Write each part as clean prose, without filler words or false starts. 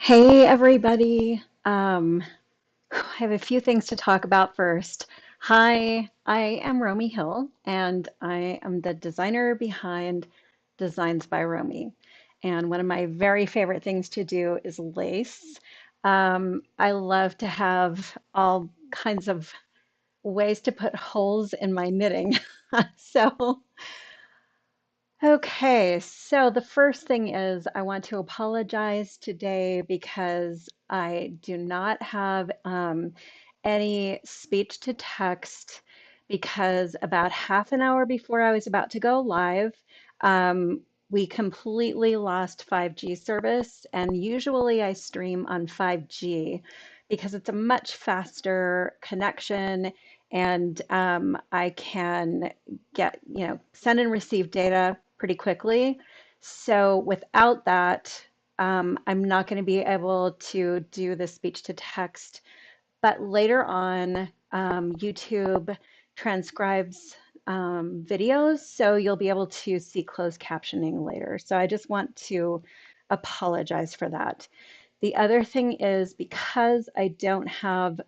Hey everybody. I have a few things to talk about first. Hi, I am Romi Hill, and I am the designer behind Designs by Romi. And one of my very favorite things to do is lace. I love to have all kinds of ways to put holes in my knitting. So okay, so the first thing is I want to apologize today because I do not have any speech to text because about half an hour before I was about to go live, um, we completely lost 5G service. And usually I stream on 5G because it's a much faster connection and I can send and receive data pretty quickly. So without that, I'm not going to be able to do the speech to text. But later on, YouTube transcribes videos, so you'll be able to see closed captioning later. So I just want to apologize for that. The other thing is because I don't have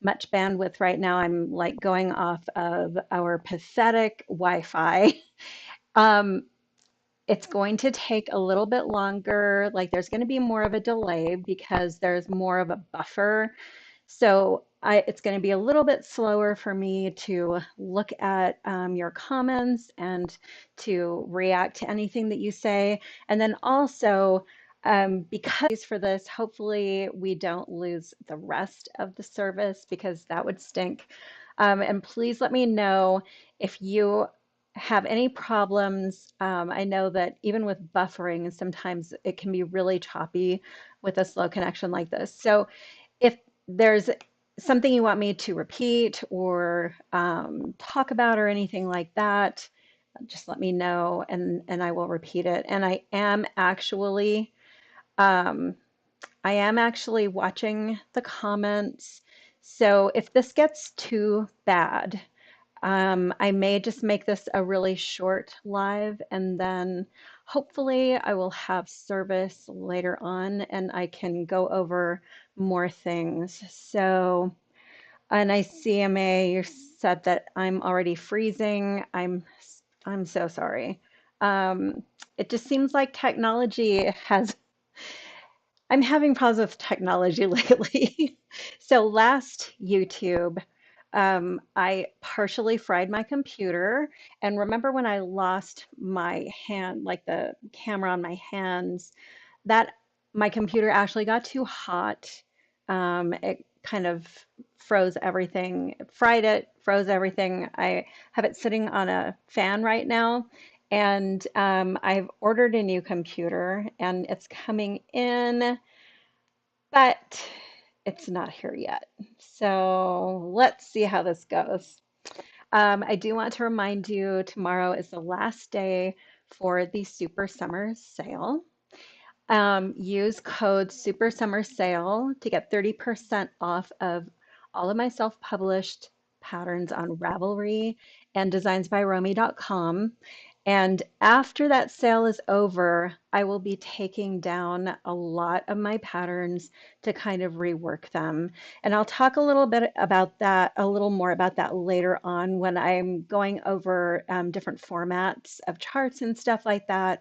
much bandwidth right now, I'm like going off of our pathetic Wi-Fi. Um, it's going to take a little bit longer. Like there's going to be more of a delay because there's more of a buffer. So it's going to be a little bit slower for me to look at your comments and to react to anything that you say. And then also, because for this, hopefully we don't lose the rest of the service because that would stink. And please let me know if you have any problems. I know that even with buffering, sometimes it can be really choppy with a slow connection like this. So if there's something you want me to repeat or talk about or anything like that, just let me know and I will repeat it. And um, I am actually watching the comments. So if this gets too bad, I may just make this a really short live and then hopefully I will have service later on and I can go over more things. So, and I CMA, you said that I'm already freezing. I'm so sorry. Um, it just seems like technology has I'm having problems with technology lately. So last YouTube, I partially fried my computer. And remember when I lost my hand, like the camera on my hands, that my computer actually got too hot. It kind of froze everything, fried it, froze everything. I have it sitting on a fan right now. And I've ordered a new computer and it's coming in but it's not here yet. So let's see how this goes. I do want to remind you tomorrow is the last day for the Super Summer Sale. Use code Super Summer Sale to get 30% off of all of my self-published patterns on Ravelry and designsbyromy.com. And after that sale is over, I will be taking down a lot of my patterns to kind of rework them. And I'll talk a little bit about that, a little more about that later on when I'm going over different formats of charts and stuff like that.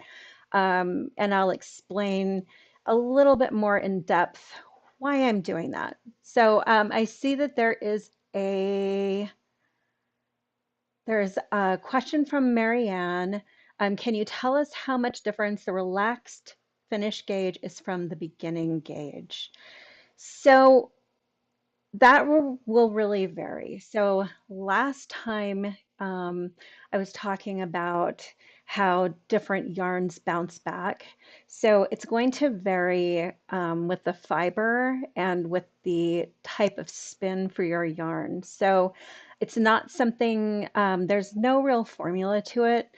And I'll explain a little bit more in depth why I'm doing that. So I see that there's a question from Marianne. Can you tell us how much difference the relaxed finish gauge is from the beginning gauge? So that will really vary. So last time I was talking about how different yarns bounce back. So it's going to vary with the fiber and with the type of spin for your yarn. So it's not something, there's no real formula to it.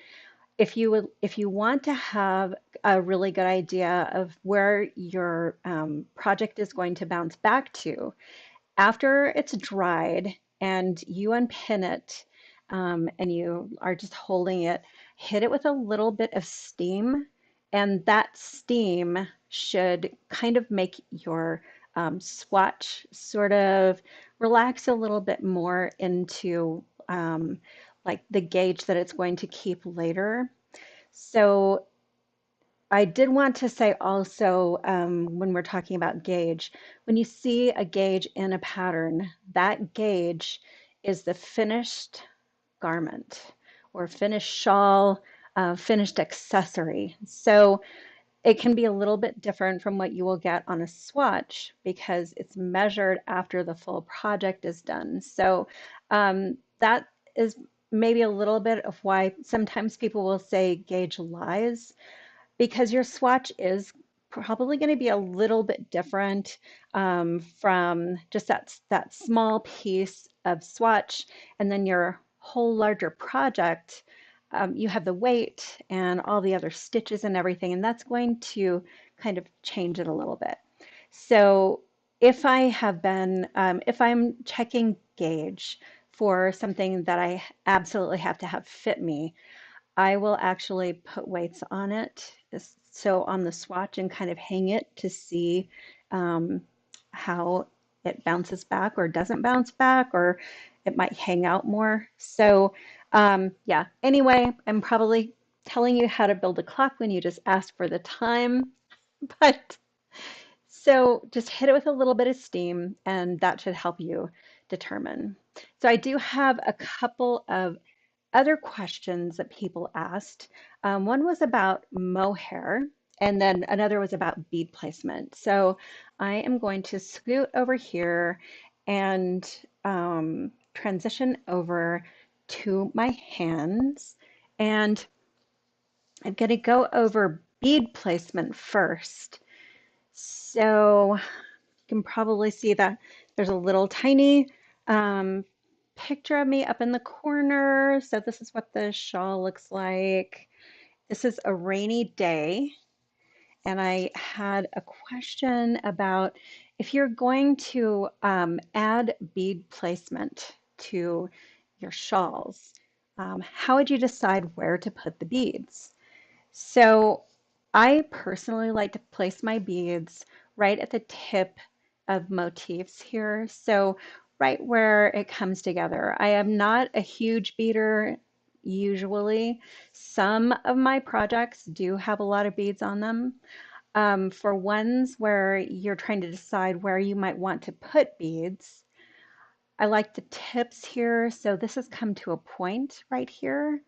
If you want to have a really good idea of where your project is going to bounce back to, after it's dried and you unpin it and you are just holding it, hit it with a little bit of steam And that steam should kind of make your swatch sort of relax a little bit more into like the gauge that it's going to keep later. So I did want to say also, when we're talking about gauge, when you see a gauge in a pattern, that gauge is the finished garment or finished shawl, finished accessory. So it can be a little bit different from what you will get on a swatch because it's measured after the full project is done. So that is maybe a little bit of why sometimes people will say gauge lies because your swatch is probably going to be a little bit different from just that small piece of swatch, and then your whole larger project. You have the weight and all the other stitches and everything, and that's going to kind of change it a little bit. So if I'm checking gauge for something that I absolutely have to have fit me, I will actually put weights on it, so on the swatch, and kind of hang it to see um, how it bounces back or doesn't bounce back, or it might hang out more. So yeah, anyway, I'm probably telling you how to build a clock when you just asked for the time, but so just hit it with a little bit of steam and that should help you determine. So I do have a couple of other questions that people asked. One was about mohair, and then another was about bead placement. So I am going to scoot over here and transition over to my hands. And I'm going to go over bead placement first. So you can probably see that there's a little tiny um, picture of me up in the corner. So this is what the shawl looks like. This is a rainy day, and I had a question about if you're going to add bead placement to your shawls, how would you decide where to put the beads? So I personally like to place my beads right at the tip of motifs here. So right where it comes together. I am not a huge beader usually. Some of my projects do have a lot of beads on them. For ones where you're trying to decide where you might want to put beads, I like the tips here. So this has come to a point right here.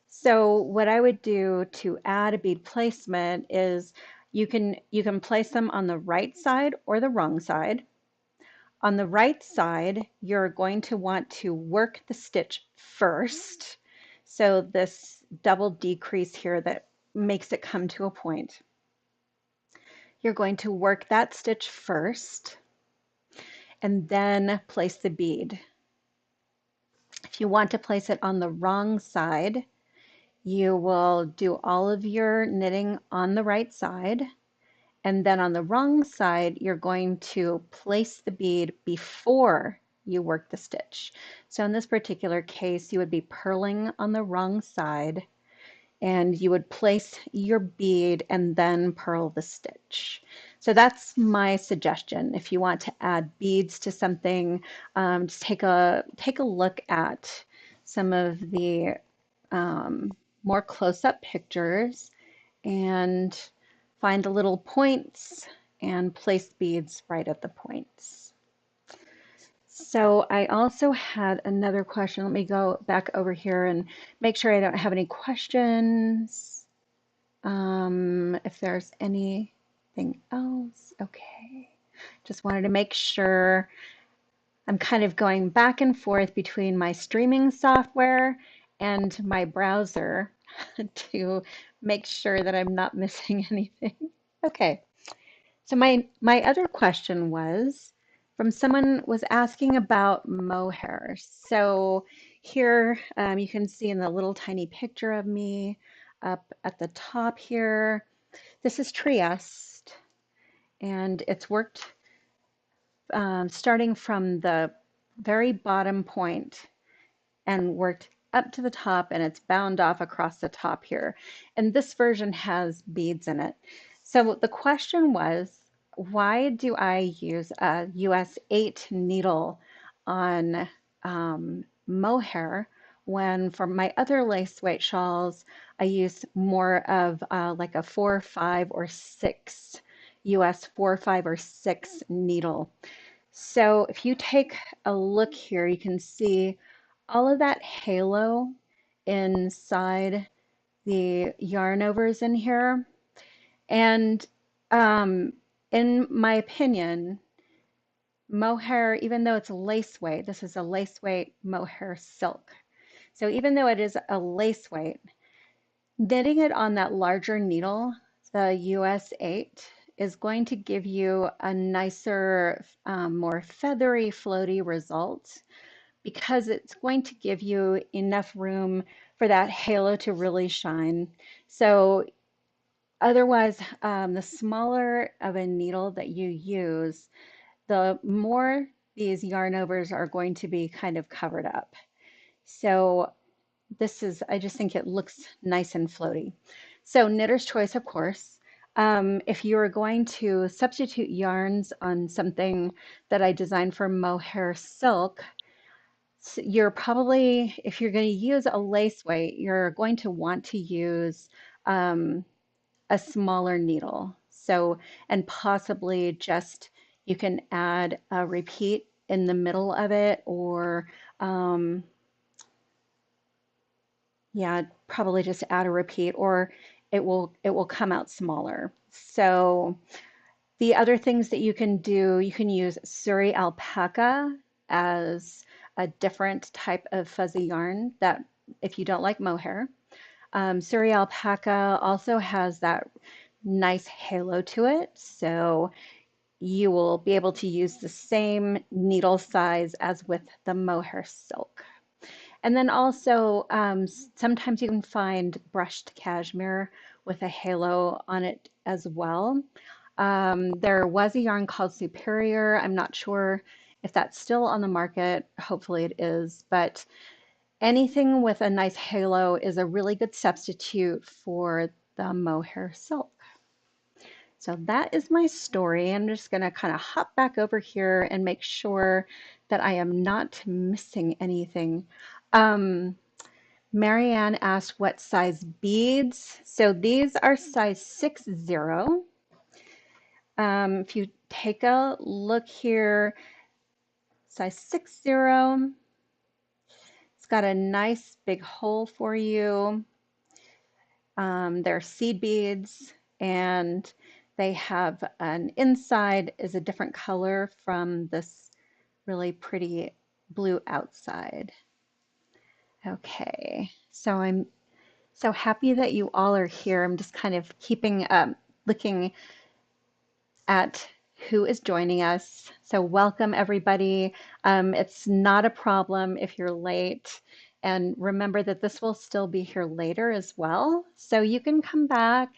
So what I would do to add a bead placement is you can place them on the right side or the wrong side. On the right side, you're going to want to work the stitch first. So this double decrease here that makes it come to a point. You're going to work that stitch first and then place the bead. If you want to place it on the wrong side, you will do all of your knitting on the right side, and then on the wrong side, you're going to place the bead before you work the stitch. So in this particular case, you would be purling on the wrong side, and you would place your bead and then purl the stitch. So that's my suggestion. If you want to add beads to something, just take a look at some of the um, more close-up pictures and find the little points and place beads right at the points. So I also had another question. Let me go back over here and make sure I don't have any questions. If there's anything else, okay. Just wanted to make sure. I'm kind of going back and forth between my streaming software and my browser to make sure that I'm not missing anything. Okay, so my other question was from someone was asking about mohair. So here you can see in the little tiny picture of me up at the top here, this is Trieste, and it's worked starting from the very bottom point and worked up to the top and it's bound off across the top here. And this version has beads in it. So the question was, why do I use a US 8 needle on mohair when for my other lace weight shawls, I use more of like a 4, 5, or 6 US 4, 5, or 6 needle. So if you take a look here, you can see all of that halo inside the yarn overs in here. And um, in my opinion, mohair, even though it's a lace weight, this is a lace weight mohair silk. So even though it is a lace weight, knitting it on that larger needle, the US 8, is going to give you a nicer, more feathery, floaty result because it's going to give you enough room for that halo to really shine. So otherwise, the smaller of a needle that you use, the more these yarn overs are going to be kind of covered up. So this is, I just think it looks nice and floaty. So knitter's choice, of course. If you are going to substitute yarns on something that I designed for mohair silk, you're probably, if you're going to use a lace weight, you're going to want to use um, a smaller needle. So, and possibly just you can add a repeat in the middle of it, or yeah, probably just add a repeat, or it will come out smaller. So the other things that you can do, you can use Suri alpaca as a different type of fuzzy yarn that if you don't like mohair. Suri alpaca also has that nice halo to it, so you will be able to use the same needle size as with the mohair silk. And then also, sometimes you can find brushed cashmere with a halo on it as well. There was a yarn called Superior. I'm not sure if that's still on the market. Hopefully it is, but anything with a nice halo is a really good substitute for the mohair silk. So that is my story. I'm just going to kind of hop back over here and make sure that I am not missing anything. Um, Marianne asked what size beads. So these are size 60. If you take a look here, size 60, it's got a nice big hole for you. They're seed beads, and they have an inside is a different color from this really pretty blue outside. Okay, so I'm so happy that you all are here. I'm just kind of keeping looking at who is joining us. So welcome everybody. It's not a problem if you're late. And remember that this will still be here later as well. So you can come back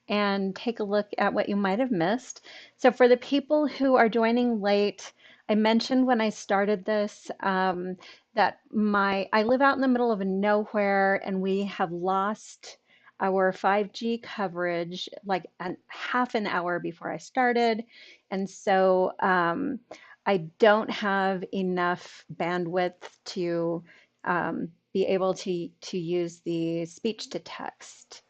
and take a look at what you might have missed. So for the people who are joining late, I mentioned when I started this that I live out in the middle of nowhere and we have lost our 5G coverage like half an hour before I started. And so I don't have enough bandwidth to be able to use the speech to text.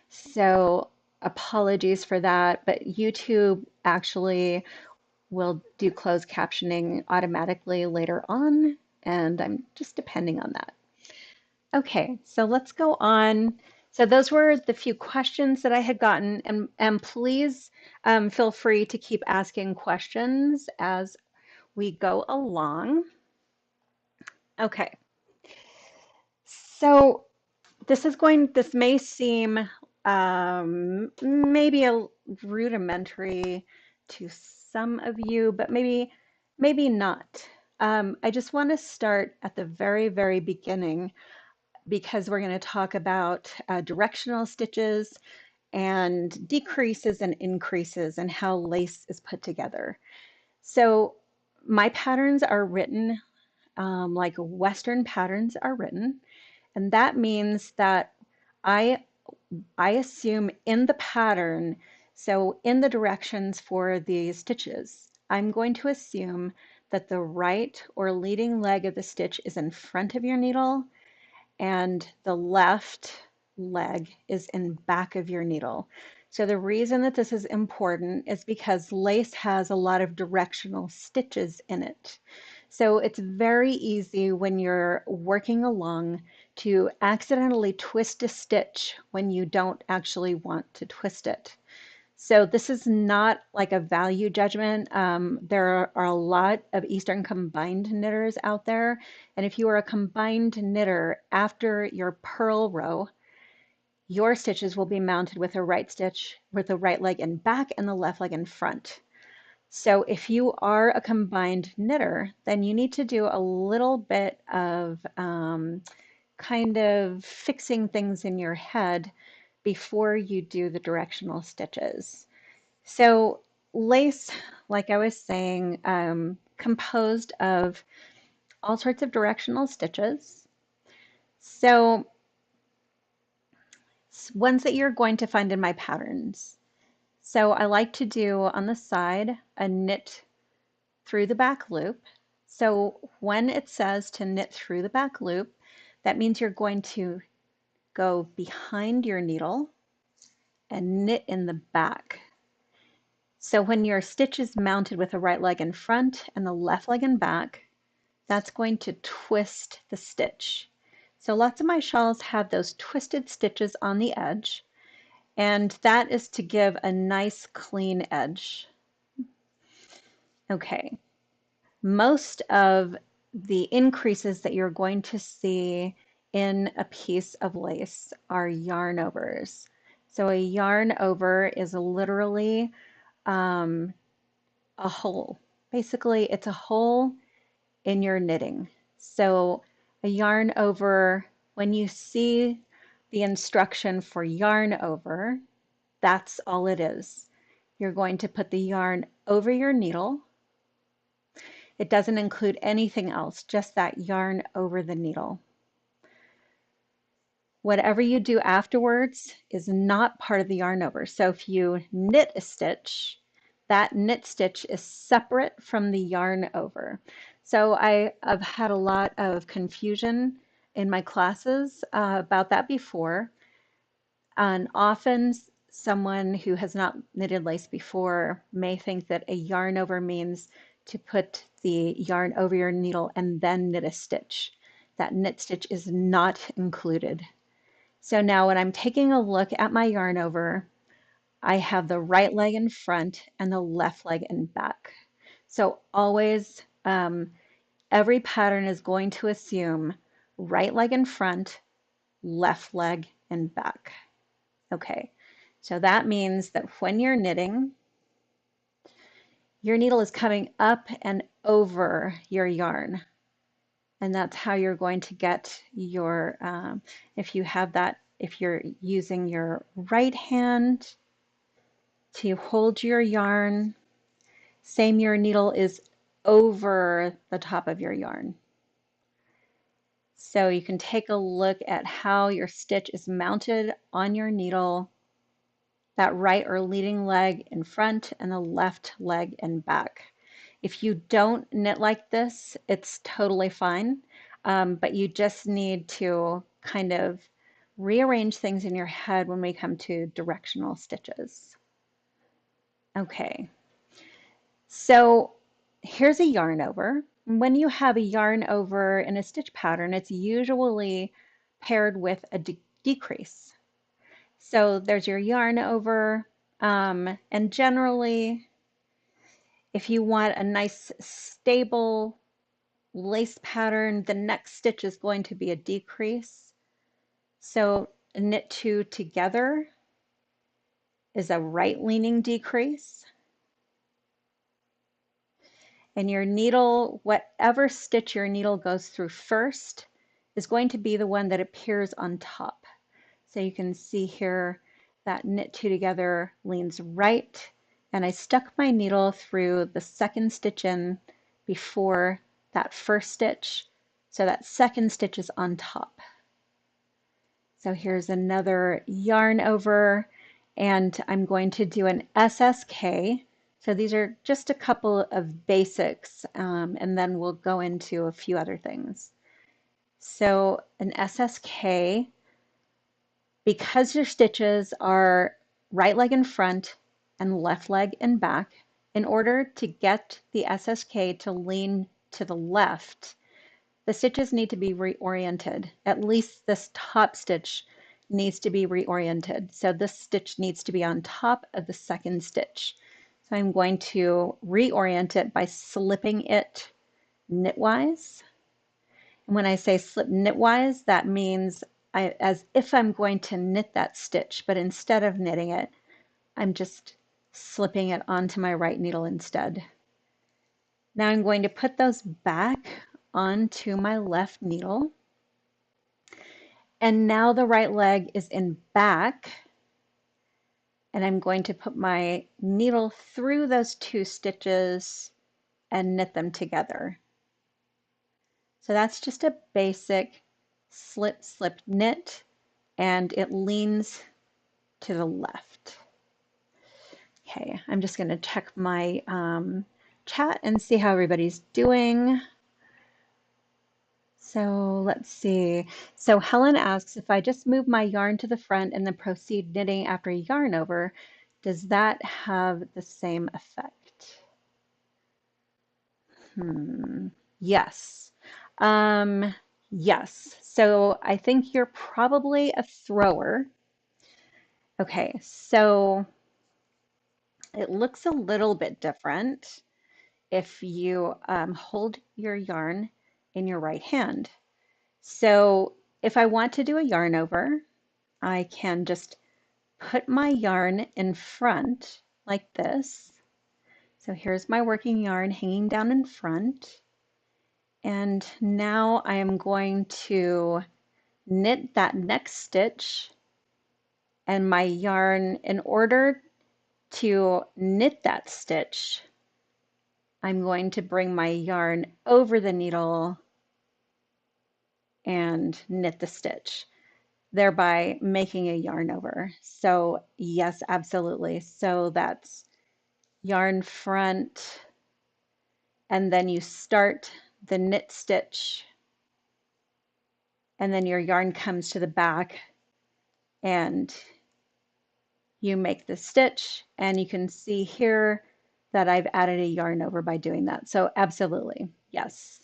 So apologies for that, but YouTube actually will do closed captioning automatically later on, and I'm just depending on that. Okay, so let's go on. So those were the few questions that I had gotten, and please feel free to keep asking questions as we go along. Okay, so this may seem maybe a rudimentary to some of you, but maybe not. I just want to start at the very, very beginning because we're going to talk about directional stitches and decreases and increases and how lace is put together. So my patterns are written like Western patterns are written. And that means that I I assume in the pattern, so in the directions for the stitches, I'm going to assume that the right or leading leg of the stitch is in front of your needle and the left leg is in back of your needle. So the reason that this is important is because lace has a lot of directional stitches in it. So it's very easy when you're working along to accidentally twist a stitch when you don't actually want to twist it. So this is not like a value judgment. There are a lot of Eastern combined knitters out there. And if you are a combined knitter, after your purl row, your stitches will be mounted with a right stitch with the right leg in back and the left leg in front. So if you are a combined knitter, then you need to do a little bit of kind of fixing things in your head before you do the directional stitches. So lace, like I was saying, composed of all sorts of directional stitches. So ones that you're going to find in my patterns. So I like to do on the side a knit through the back loop. So when it says to knit through the back loop, that means you're going to go behind your needle and knit in the back. So when your stitch is mounted with the right leg in front and the left leg in back, that's going to twist the stitch. So lots of my shawls have those twisted stitches on the edge, and that is to give a nice clean edge. Okay, most of the increases that you're going to see in a piece of lace are yarn overs. So a yarn over is literally um, a hole. Basically, it's a hole in your knitting. So a yarn over, when you see the instruction for yarn over, that's all it is. You're going to put the yarn over your needle. It doesn't include anything else, just that yarn over the needle. Whatever you do afterwards is not part of the yarn over. So if you knit a stitch, that knit stitch is separate from the yarn over. So I've had a lot of confusion in my classes about that before. And often someone who has not knitted lace before may think that a yarn over means to put the yarn over your needle and then knit a stitch. That knit stitch is not included. So now when I'm taking a look at my yarn over, I have the right leg in front and the left leg in back. So always, every pattern is going to assume right leg in front, left leg in back. Okay, so that means that when you're knitting, your needle is coming up and over your yarn. And that's how you're going to get your, if you have that, if you're using your right hand to hold your yarn, same, your needle is over the top of your yarn. So you can take a look at how your stitch is mounted on your needle, that right or leading leg in front and the left leg in back. If you don't knit like this, it's totally fine, but you just need to kind of rearrange things in your head when we come to directional stitches. Okay, so here's a yarn over. When you have a yarn over in a stitch pattern, it's usually paired with a decrease. So there's your yarn over, and generally, if you want a nice stable lace pattern, the next stitch is going to be a decrease. So knit two together is a right leaning decrease. And your needle, whatever stitch your needle goes through first, is going to be the one that appears on top. So you can see here that knit two together leans right, and I stuck my needle through the second stitch in before that first stitch, so that second stitch is on top. So here's another yarn over, and I'm going to do an SSK. So these are just a couple of basics, and then we'll go into a few other things. So an SSK, because your stitches are right leg in front and left leg in back, in order to get the SSK to lean to the left, the stitches need to be reoriented. At least this top stitch needs to be reoriented. So this stitch needs to be on top of the second stitch. So I'm going to reorient it by slipping it knitwise. And when I say slip knitwise, that means as if I'm going to knit that stitch, but instead of knitting it, I'm just slipping it onto my right needle instead. Now I'm going to put those back onto my left needle. And now the right leg is in back, and I'm going to put my needle through those two stitches and knit them together. So that's just a basic slip, slip, knit, and it leans to the left. Okay, I'm just going to check my chat and see how everybody's doing. So let's see. So Helen asks, if I just move my yarn to the front and then proceed knitting after yarn over, does that have the same effect? Yes. Yes. So I think you're probably a thrower. Okay, so it looks a little bit different if you hold your yarn in your right hand. So if I want to do a yarn over, I can just put my yarn in front like this. So here's my working yarn hanging down in front. And now I am going to knit that next stitch, and my yarn, in order to knit that stitch, I'm going to bring my yarn over the needle and knit the stitch, thereby making a yarn over. So yes, absolutely. So that's yarn front, and then you start the knit stitch, and then your yarn comes to the back and you make the stitch, and you can see here that I've added a yarn over by doing that. So absolutely, yes.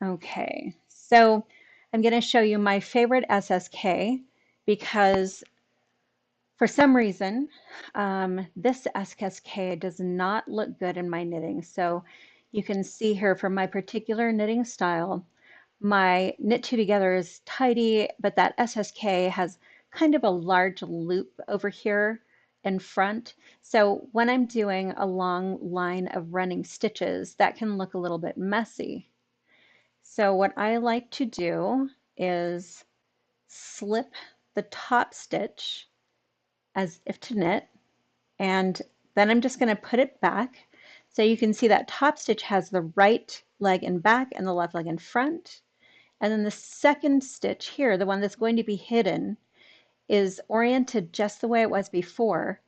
Okay, so I'm going to show you my favorite SSK because for some reason, this SSK does not look good in my knitting. So you can see here for my particular knitting style, my knit two together is tidy, but that SSK has kind of a large loop over here in front. So when I'm doing a long line of running stitches, that can look a little bit messy. So what I like to do is slip the top stitch as if to knit, and then I'm just going to put it back. So you can see that top stitch has the right leg in back and the left leg in front. And then the second stitch here, the one that's going to be hidden, is oriented just the way it was before.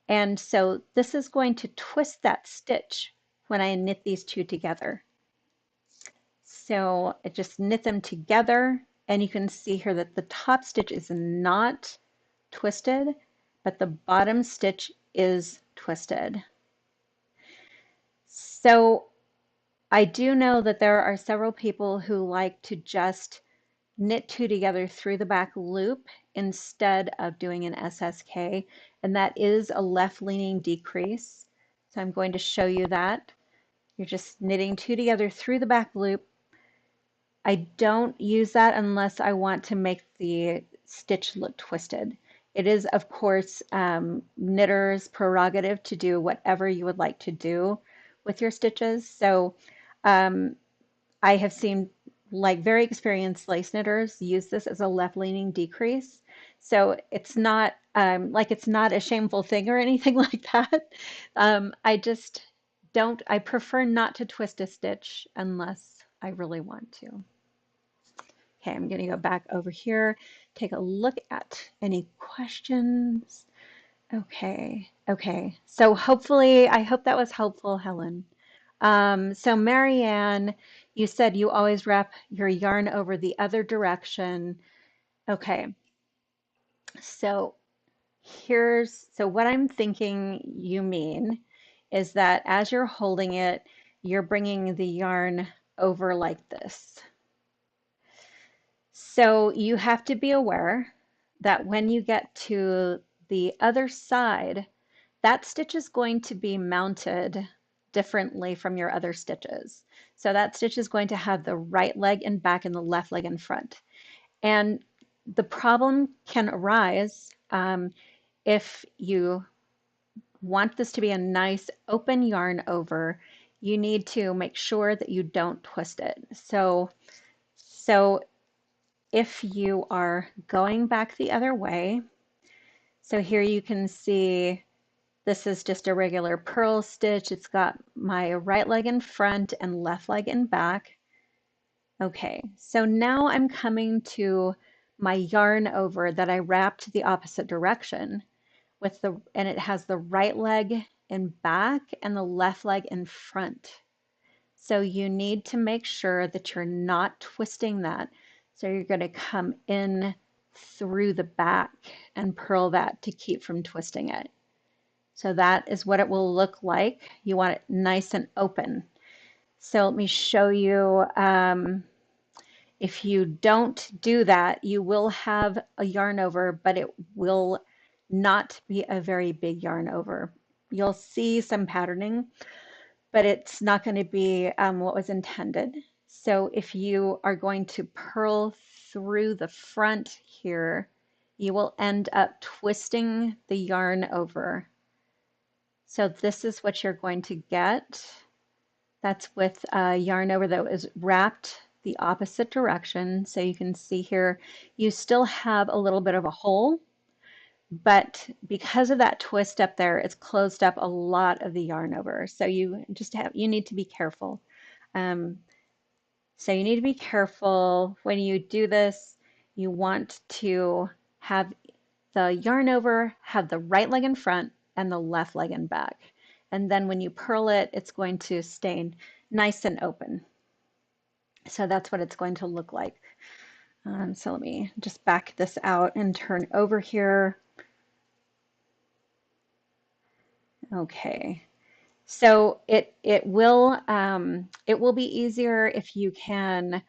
And so this is going to twist that stitch when I knit these two together. So I just knit them together, and you can see here that the top stitch is not twisted, but the bottom stitch is twisted. So I do know that there are several people who like to just knit two together through the back loop instead of doing an SSK, and that is a left leaning decrease. So I'm going to show you that. You're just knitting two together through the back loop. I don't use that unless I want to make the stitch look twisted. It is, of course, knitter's prerogative to do whatever you would like to do with your stitches. So I have seen like very experienced lace knitters use this as a left-leaning decrease. So it's not like it's not a shameful thing or anything like that. I just don't, I prefer not to twist a stitch unless I really want to. Okay, I'm gonna go back over here, take a look at any questions. Okay, okay. So hopefully, I hope that was helpful, Helen. So Marianne, you said you always wrap your yarn over the other direction. Okay, so so what I'm thinking you mean is that as you're holding it, you're bringing the yarn over like this. So you have to be aware that when you get to the other side, that stitch is going to be mounted differently from your other stitches. So that stitch is going to have the right leg in back and the left leg in front. And the problem can arise if you want this to be a nice open yarn over, you need to make sure that you don't twist it. So if you are going back the other way, so here you can see this is just a regular purl stitch. It's got my right leg in front and left leg in back. Okay, so now I'm coming to my yarn over that I wrapped the opposite direction and it has the right leg in back and the left leg in front. So you need to make sure that you're not twisting that. So you're going to come in through the back and purl that to keep from twisting it. So that is what it will look like. You want it nice and open. So let me show you. If you don't do that, you will have a yarn over, but it will not be a very big yarn over. You'll see some patterning, but it's not going to be what was intended. So if you are going to purl through the front here, you will end up twisting the yarn over. So this is what you're going to get. That's with a yarn over that was wrapped the opposite direction. So you can see here, you still have a little bit of a hole, but because of that twist up there, it's closed up a lot of the yarn over. So you need to be careful. Um, so you need to be careful when you do this. You want to have the yarn over, have the right leg in front and the left leg in back. And then when you purl it, it's going to stay nice and open. So that's what it's going to look like. So let me just back this out and turn over here. Okay. So it will be easier if you can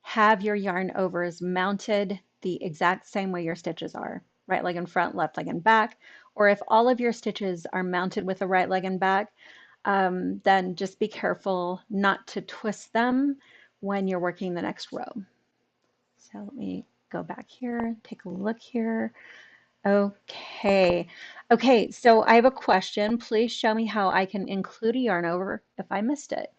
have your yarn overs mounted the exact same way your stitches are, right leg in front, left leg in back, or if all of your stitches are mounted with the right leg in back, then just be careful not to twist them when you're working the next row. So let me go back here, take a look here. Okay. Okay, so I have a question. Please show me how I can include a yarn over if I missed it.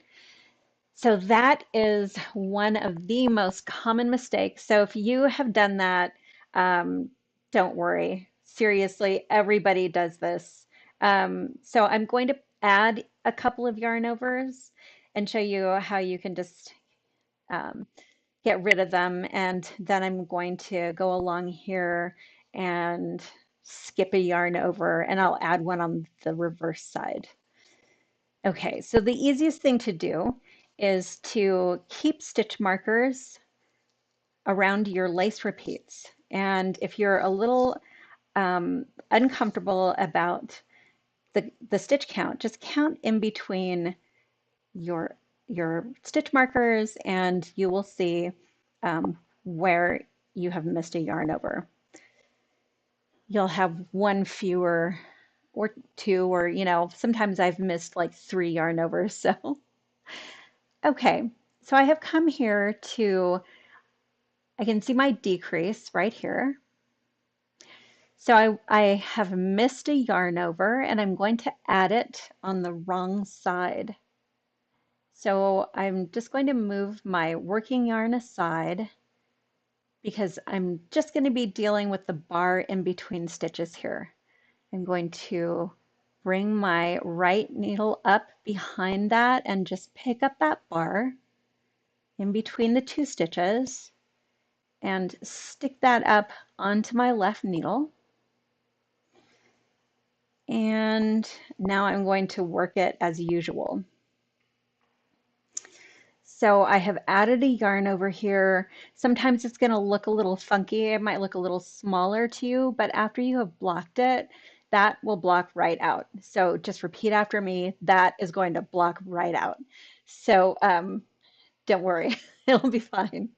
So that is one of the most common mistakes. So if you have done that, don't worry. Seriously, everybody does this. So I'm going to add a couple of yarn overs and show you how you can just um, get rid of them. And then I'm going to go along here and skip a yarn over and I'll add one on the reverse side. Okay, so the easiest thing to do is to keep stitch markers around your lace repeats. And if you're a little uncomfortable about the stitch count, just count in between your stitch markers and you will see where you have missed a yarn over. You'll have one fewer or two, or sometimes I've missed like 3 yarn overs. So okay, so I have come here to, I can see my decrease right here. So I have missed a yarn over and I'm going to add it on the wrong side. So I'm just going to move my working yarn aside because I'm just going to be dealing with the bar in between stitches here. I'm going to bring my right needle up behind that and just pick up that bar in between the 2 stitches. and stick that up onto my left needle. And now I'm going to work it as usual. So I have added a yarn over here. Sometimes it's going to look a little funky. It might look a little smaller to you, but after you have blocked it, that will block right out. So just repeat after me. That is going to block right out. So don't worry, it'll be fine.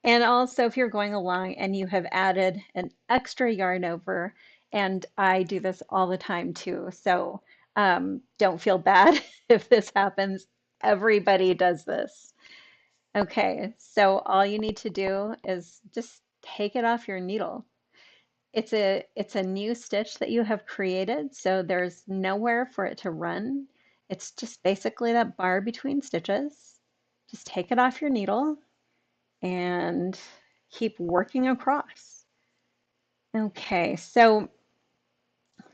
And also, if you're going along and you have added an extra yarn over, and I do this all the time too, so don't feel bad if this happens. Everybody does this. Okay, so all you need to do is just take it off your needle. It's a new stitch that you have created, so there's nowhere for it to run. It's just basically that bar between stitches. Just take it off your needle and keep working across. Okay, so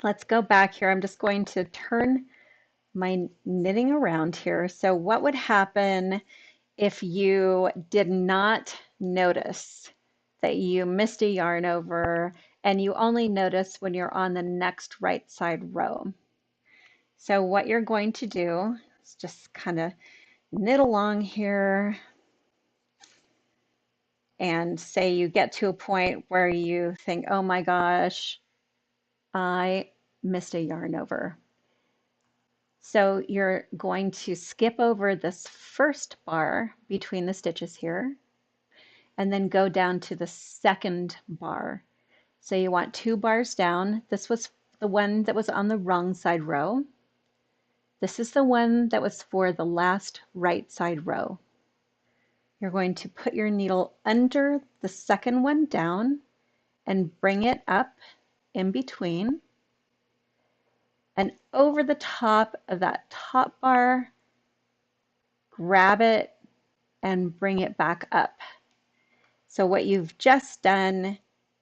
let's go back here. I'm just going to turn my knitting around here. So what would happen if you did not notice that you missed a yarn over and you only notice when you're on the next right side row? So what you're going to do is just kind of knit along here and say you get to a point where you think, oh my gosh, I missed a yarn over. So you're going to skip over this first bar between the stitches here and then go down to the second bar. So you want 2 bars down. This was the one that was on the wrong side row. This is the one that was for the last right side row. You're going to put your needle under the second one down and bring it up in between and over the top of that top bar, grab it and bring it back up. So what you've just done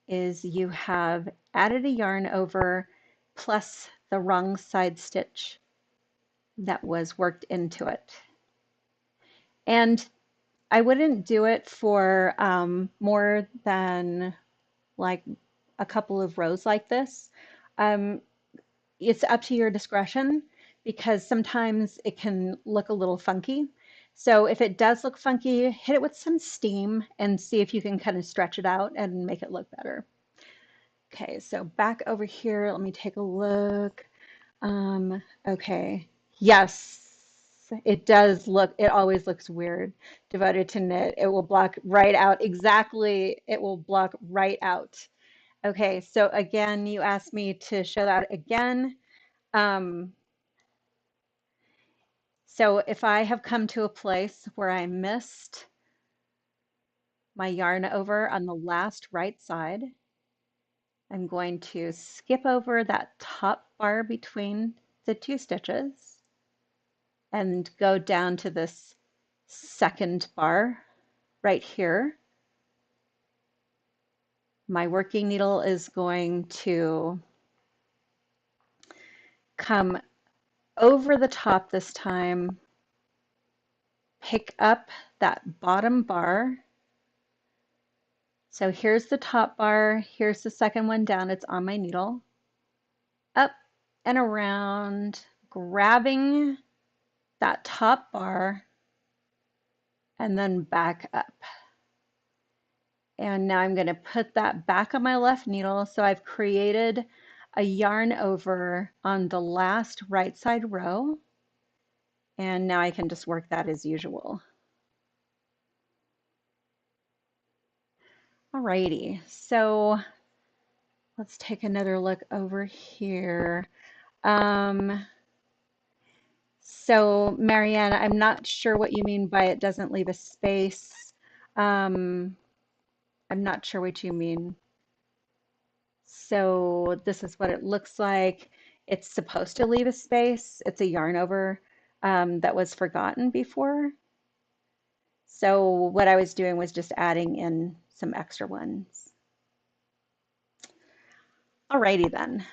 is you have added a yarn over plus the wrong side stitch that was worked into it. And I wouldn't do it for more than like a couple of rows like this. Um, it's up to your discretion because sometimes it can look a little funky. So if it does look funky, hit it with some steam and see if you can kind of stretch it out and make it look better. Okay, so back over here, let me take a look. Okay, yes, it does look, it always looks weird. Devoted to knit, it will block right out. Exactly, it will block right out. Okay, so again, you asked me to show that again. Um, so if I have come to a place where I missed my yarn over on the last right side, I'm going to skip over that top bar between the 2 stitches and go down to this second bar right here. My working needle is going to come over the top this time, pick up that bottom bar. So here's the top bar, here's the second one down, it's on my needle. Up and around, grabbing that top bar and then back up. And now I'm going to put that back on my left needle. So I've created a yarn over on the last right side row. And now I can just work that as usual. Alrighty, so let's take another look over here. So Marianne, I'm not sure what you mean by it doesn't leave a space. I'm not sure what you mean. So this is what it looks like. It's supposed to leave a space. It's a yarn over that was forgotten before. So what I was doing was just adding in some extra ones. Alrighty then.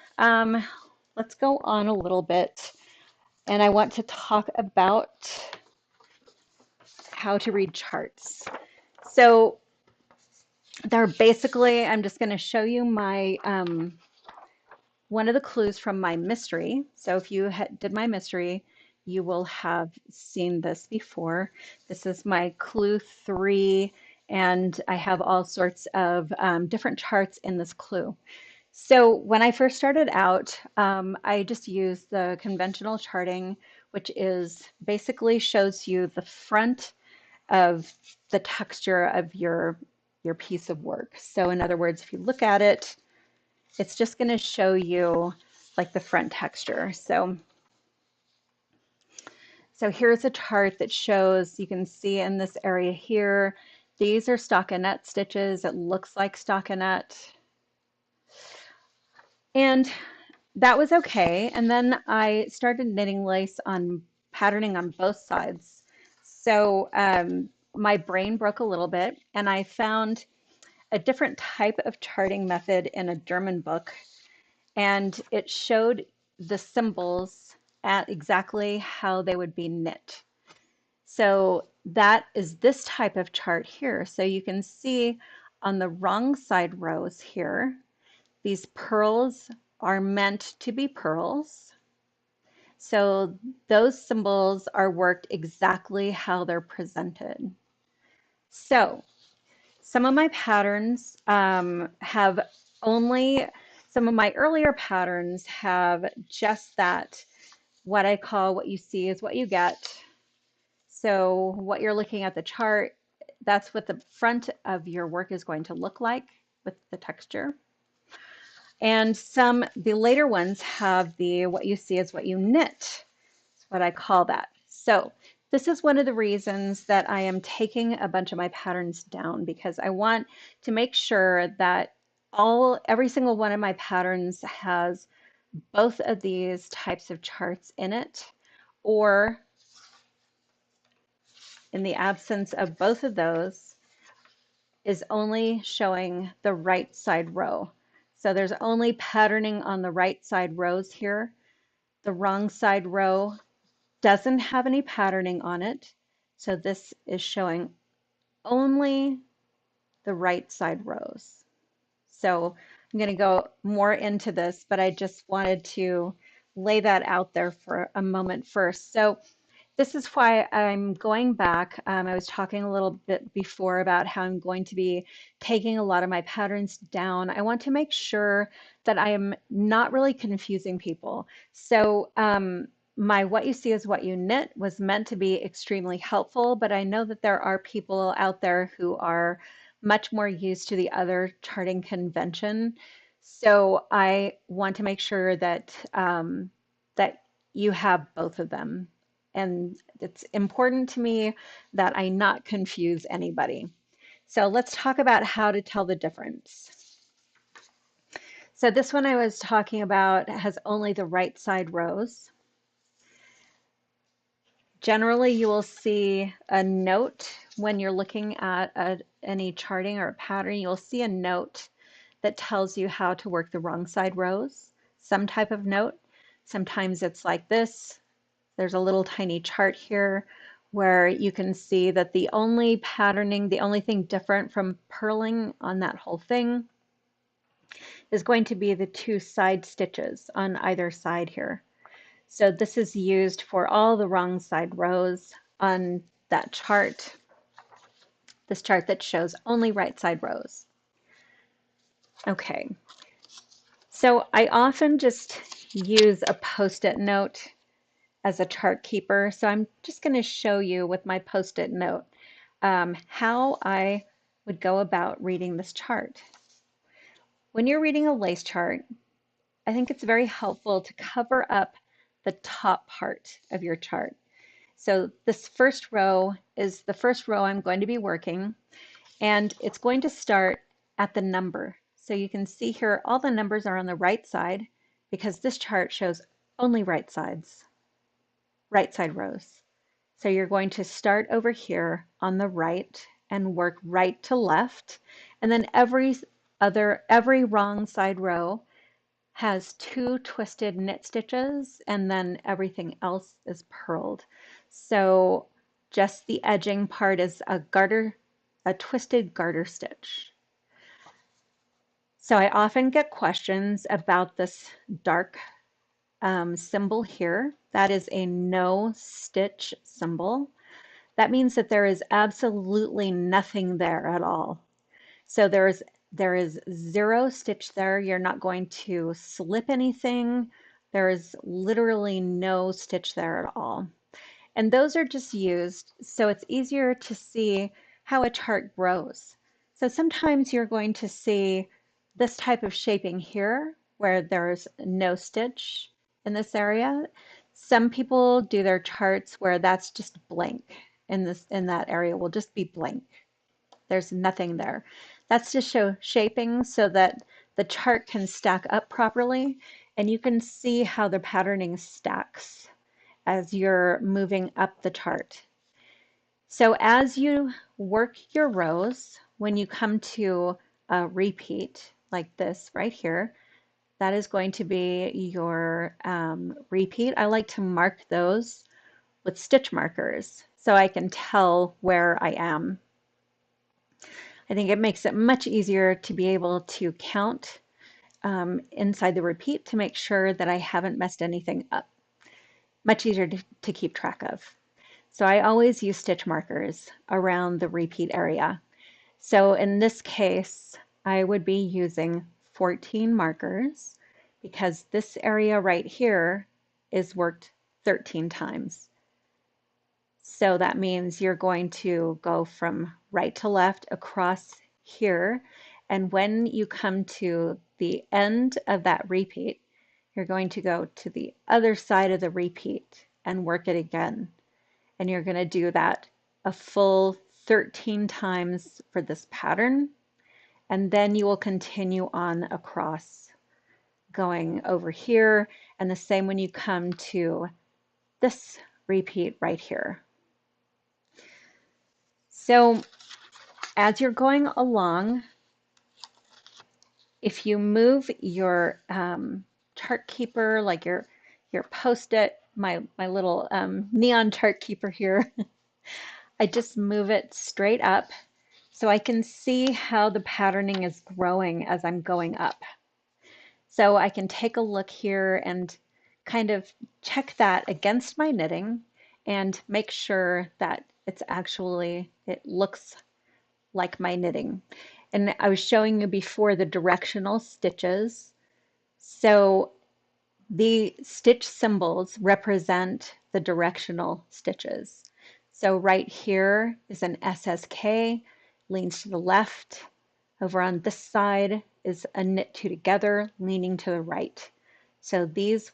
Let's go on a little bit. And I want to talk about how to read charts. So They're basically, I'm just going to show you my one of the clues from my mystery. So if you did my mystery, you will have seen this before. This is my clue 3, and I have all sorts of different charts in this clue. So when I first started out, I just used the conventional charting, which is basically shows you the front of the texture of your piece of work. So in other words, if you look at it, it's just going to show you like the front texture. So here's a chart that shows, you can see in this area here, these are stockinette stitches. It looks like stockinette. And that was okay. And then I started knitting lace on patterning on both sides. So my brain broke a little bit, and I found a different type of charting method in a German book, and it showed the symbols at exactly how they would be knit. So that is this type of chart here. So you can see on the wrong side rows here, these pearls are meant to be pearls. So those symbols are worked exactly how they're presented. So some of my patterns have only, some of my earlier patterns have just that, what I call what you see is what you get. So what you're looking at the chart, that's what the front of your work is going to look like with the texture. And the later ones have the what you see is what you knit. That's what I call that. So this is one of the reasons that I am taking a bunch of my patterns down, because I want to make sure that every single one of my patterns has both of these types of charts in it, or in the absence of both of those, is only showing the right side row. So there's only patterning on the right side rows here. The wrong side row doesn't have any patterning on it. So this is showing only the right side rows. So I'm going to go more into this, but I just wanted to lay that out there for a moment first. So this is why I'm going back. I was talking a little bit before about how I'm going to be taking a lot of my patterns down. I want to make sure that I am not really confusing people. So my what you see is what you knit was meant to be extremely helpful, but I know that there are people out there who are much more used to the other charting convention. So I want to make sure that that you have both of them. And it's important to me that I not confuse anybody. So let's talk about how to tell the difference. So this one I was talking about has only the right side rows. Generally, you will see a note when you're looking at any charting or a pattern. You'll see a note that tells you how to work the wrong side rows, some type of note. Sometimes it's like this. There's a little tiny chart here where you can see that the only patterning, the only thing different from purling on that whole thing is going to be the two side stitches on either side here. So this is used for all the wrong side rows on that chart, this chart that shows only right side rows. Okay, so I often just use a post-it note as a chart keeper. So I'm just going to show you with my post-it note how I would go about reading this chart. When you're reading a lace chart, I think it's very helpful to cover up the top part of your chart. So this first row is the first row I'm going to be working, and it's going to start at the number. So you can see here all the numbers are on the right side because this chart shows only right sides, right side rows. So you're going to start over here on the right and work right to left. And then every wrong side row has two twisted knit stitches, and then everything else is purled. So just the edging part is a twisted garter stitch. So I often get questions about this dark symbol here. That is a no stitch symbol. That means that there is absolutely nothing there at all. So there is zero stitch there. You're not going to slip anything. There is literally no stitch there at all. And those are just used so it's easier to see how a chart grows. So sometimes you're going to see this type of shaping here where there's no stitch in this area. Some people do their charts where that's just blank in that area will just be blank. There's nothing there. That's to show shaping so that the chart can stack up properly and you can see how the patterning stacks as you're moving up the chart. So as you work your rows, when you come to a repeat like this right here, that is going to be your repeat. I like to mark those with stitch markers so I can tell where I am. I think it makes it much easier to be able to count inside the repeat to make sure that I haven't messed anything up. Much easier to keep track of. So I always use stitch markers around the repeat area. So in this case, I would be using 14 markers because this area right here is worked 13 times. So that means you're going to go from right to left across here. And when you come to the end of that repeat, you're going to go to the other side of the repeat and work it again. And you're going to do that a full 13 times for this pattern. And then you will continue on across, going over here. And the same when you come to this repeat right here. So as you're going along, if you move your chart keeper, like your post-it, my little neon chart keeper here, I just move it straight up so I can see how the patterning is growing as I'm going up. So I can take a look here and kind of check that against my knitting and make sure that it looks like my knitting. And I was showing you before the directional stitches. So the stitch symbols represent the directional stitches. So right here is an SSK, leans to the left. Over on this side is a knit two together, leaning to the right. So these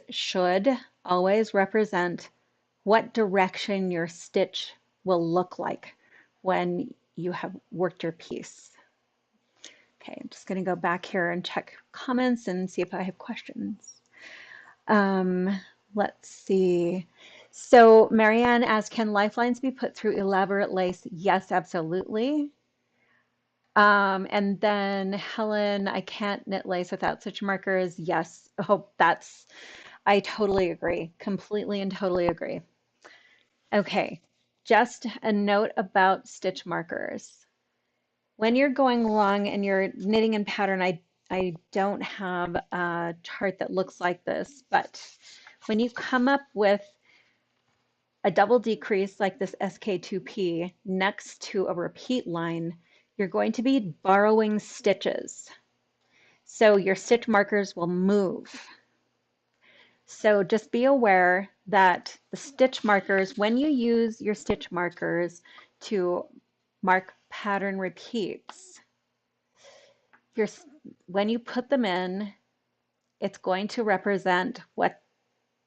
should always represent what direction your stitch will look like when you have worked your piece. Okay, I'm just going to go back here and check comments and see if I have questions. Let's see. So Marianne asked, can lifelines be put through elaborate lace? Yes, absolutely. And then Helen, I can't knit lace without stitch markers. Yes. Oh, I totally agree. Completely and totally agree. Okay, just a note about stitch markers. When you're going along and you're knitting in pattern, I don't have a chart that looks like this, but when you come up with a double decrease like this SK2P next to a repeat line, you're going to be borrowing stitches. So your stitch markers will move. So just be aware that the stitch markers, when you use your stitch markers to mark pattern repeats, when you put them in, it's going to represent what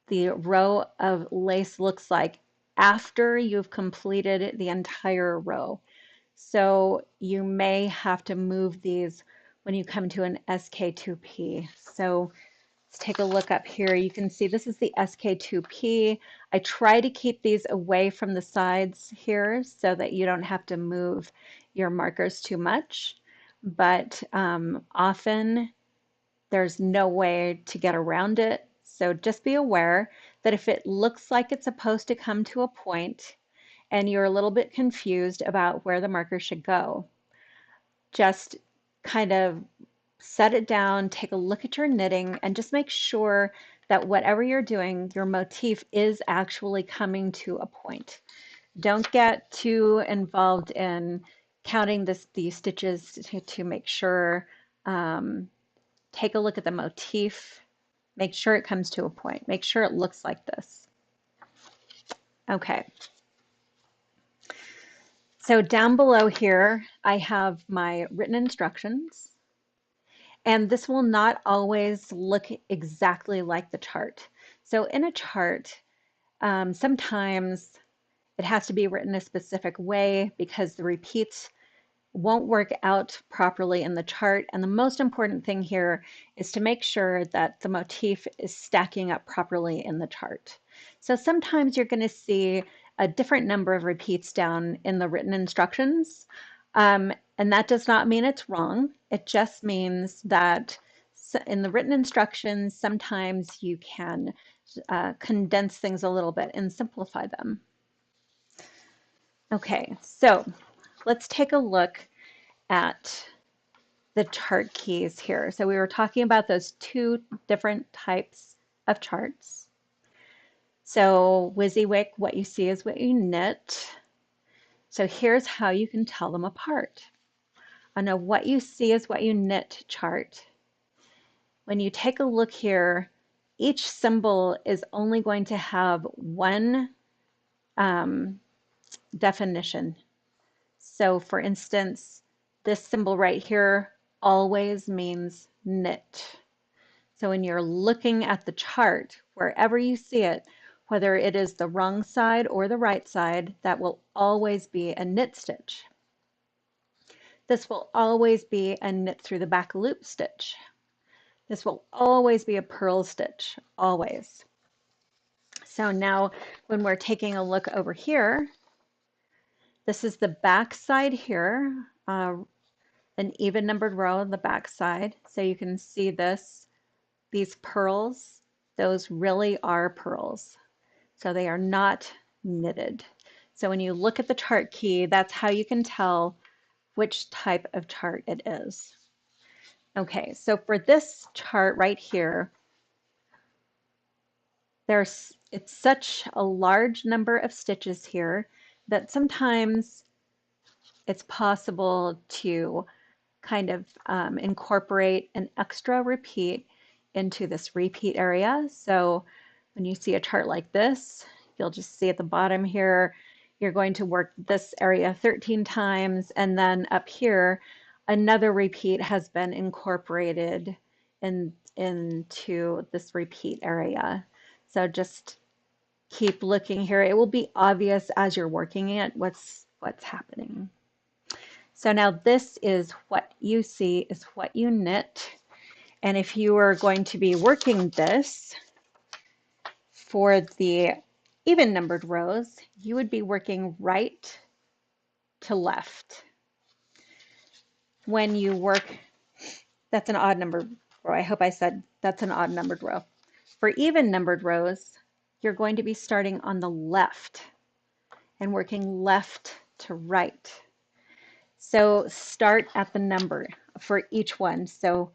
the row of lace looks like after you've completed the entire row. So you may have to move these when you come to an SK2P. So let's take a look up here. You can see this is the SK2P. I try to keep these away from the sides here so that you don't have to move your markers too much. But often there's no way to get around it. So just be aware that if it looks like it's supposed to come to a point and you're a little bit confused about where the marker should go, just kind of set it down, take a look at your knitting, and just make sure that whatever you're doing, your motif is actually coming to a point. Don't get too involved in counting these stitches to make sure. Take a look at the motif. Make sure it comes to a point. Make sure it looks like this. Okay. So down below here, I have my written instructions. And this will not always look exactly like the chart. So in a chart, sometimes it has to be written a specific way because the repeats won't work out properly in the chart. And the most important thing here is to make sure that the motif is stacking up properly in the chart. So sometimes you're going to see a different number of repeats down in the written instructions. And that does not mean it's wrong. It just means that in the written instructions, sometimes you can condense things a little bit and simplify them. Okay, so let's take a look at the chart keys here. So we were talking about those two different types of charts. So WYSIWYG, what you see is what you knit. So here's how you can tell them apart. On a what you see is what you knit chart, when you take a look here, each symbol is only going to have one definition. So for instance, this symbol right here always means knit. So when you're looking at the chart, wherever you see it, whether it is the wrong side or the right side, that will always be a knit stitch. This will always be a knit through the back loop stitch. This will always be a purl stitch, always. So now when we're taking a look over here, this is the back side here, an even numbered row on the back side. So you can see this, these purls, those really are purls. So they are not knitted. So when you look at the chart key, that's how you can tell which type of chart it is. Okay, so for this chart right here, it's such a large number of stitches here that sometimes it's possible to kind of incorporate an extra repeat into this repeat area. So when you see a chart like this, you'll just see at the bottom here, you're going to work this area 13 times, and then up here, another repeat has been incorporated into this repeat area. So just keep looking here. It will be obvious as you're working it what's happening. So now this is what you see is what you knit. And if you are going to be working this for the even numbered rows, you would be working right to left. When you work, that's an odd numbered row. I hope I said that's an odd numbered row. For even numbered rows, you're going to be starting on the left and working left to right. So start at the number for each one. So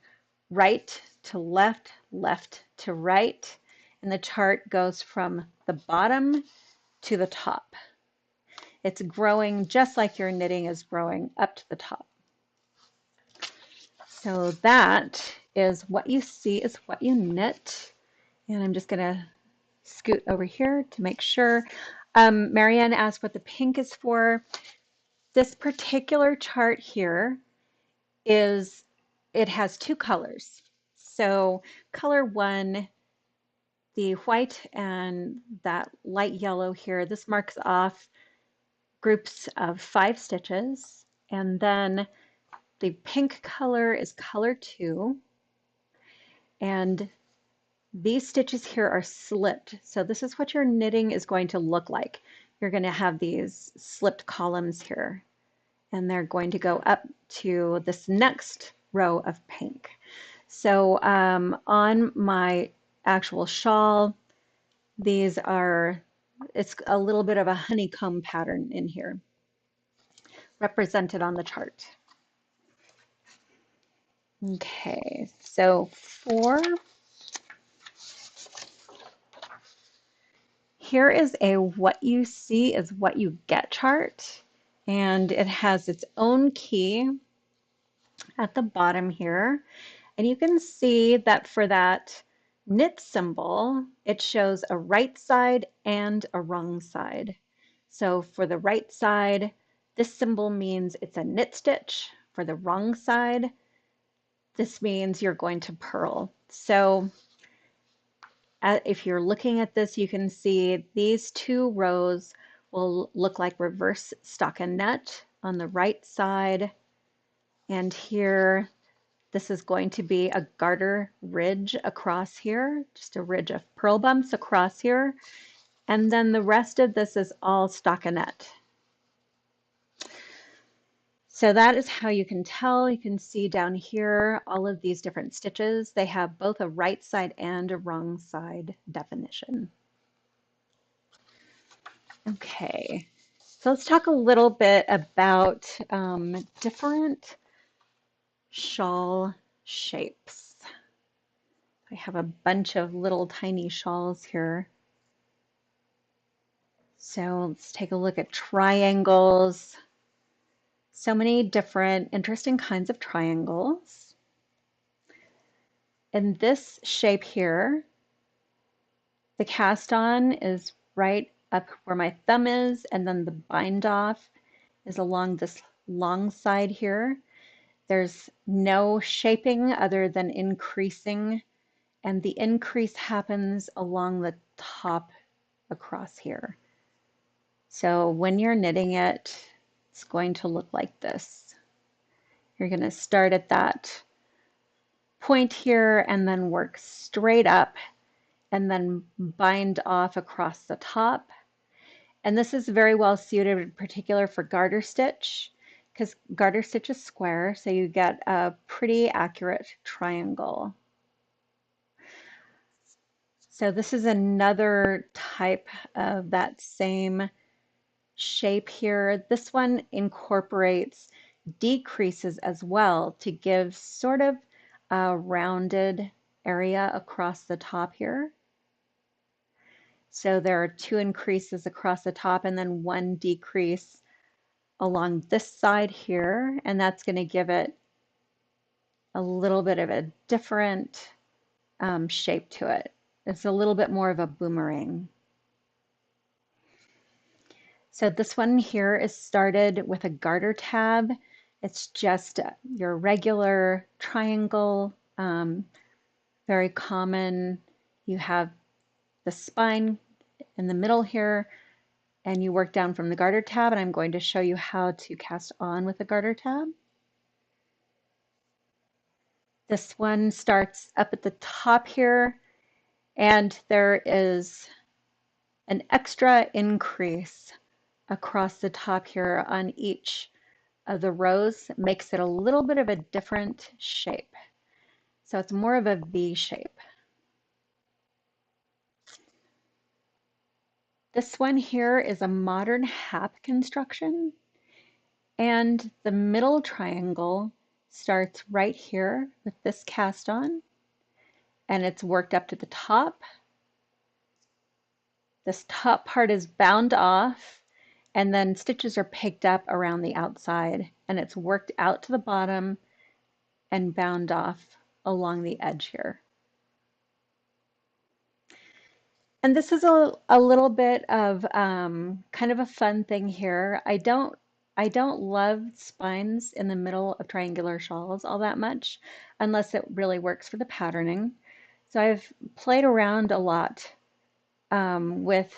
right to left, left to right, and the chart goes from the bottom to the top. It's growing just like your knitting is growing up to the top. So that is what you see is what you knit. And I'm just going to scoot over here to make sure. Marianne asked what the pink is for. This particular chart here it has two colors. So color one, the white and that light yellow here, this marks off groups of 5 stitches. And then the pink color is color 2. And these stitches here are slipped. So this is what your knitting is going to look like. You're going to have these slipped columns here, and they're going to go up to this next row of pink. So on my actual shawl, it's a little bit of a honeycomb pattern in here, represented on the chart. Okay, so here is a what you see is what you get chart, and it has its own key at the bottom here. And you can see that for that knit symbol, it shows a right side and a wrong side. So for the right side, this symbol means it's a knit stitch. For the wrong side, this means you're going to purl. So if you're looking at this, you can see these two rows will look like reverse stockinette on the right side. And here, this is going to be a garter ridge across here, just a ridge of purl bumps across here. And then the rest of this is all stockinette. So that is how you can tell. You can see down here all of these different stitches. They have both a right side and a wrong side definition. Okay, so let's talk a little bit about different shawl shapes. I have a bunch of little tiny shawls here. So let's take a look at triangles. So many different interesting kinds of triangles. In this shape here, the cast on is right up where my thumb is, and then the bind off is along this long side here. There's no shaping other than increasing, and the increase happens along the top across here. So when you're knitting it, it's going to look like this. You're going to start at that point here and then work straight up and then bind off across the top. And this is very well suited in particular for garter stitch because garter stitch is square, so you get a pretty accurate triangle. So this is another type of that same shape here. This one incorporates decreases as well to give sort of a rounded area across the top here. So there are two increases across the top and then one decrease along this side here, and that's going to give it a little bit of a different shape to it. It's a little bit more of a boomerang. So this one here is started with a garter tab. It's just your regular triangle, very common. You have the spine in the middle here, and you work down from the garter tab, and I'm going to show you how to cast on with a garter tab. This one starts up at the top here, and there is an extra increase across the top here on each of the rows. It makes it a little bit of a different shape. So it's more of a V shape. This one here is a modern hap construction, and the middle triangle starts right here with this cast on, and it's worked up to the top. This top part is bound off, and then stitches are picked up around the outside, and it's worked out to the bottom and bound off along the edge here. And this is a little bit of kind of a fun thing here. I don't love spines in the middle of triangular shawls all that much, unless it really works for the patterning. So I've played around a lot with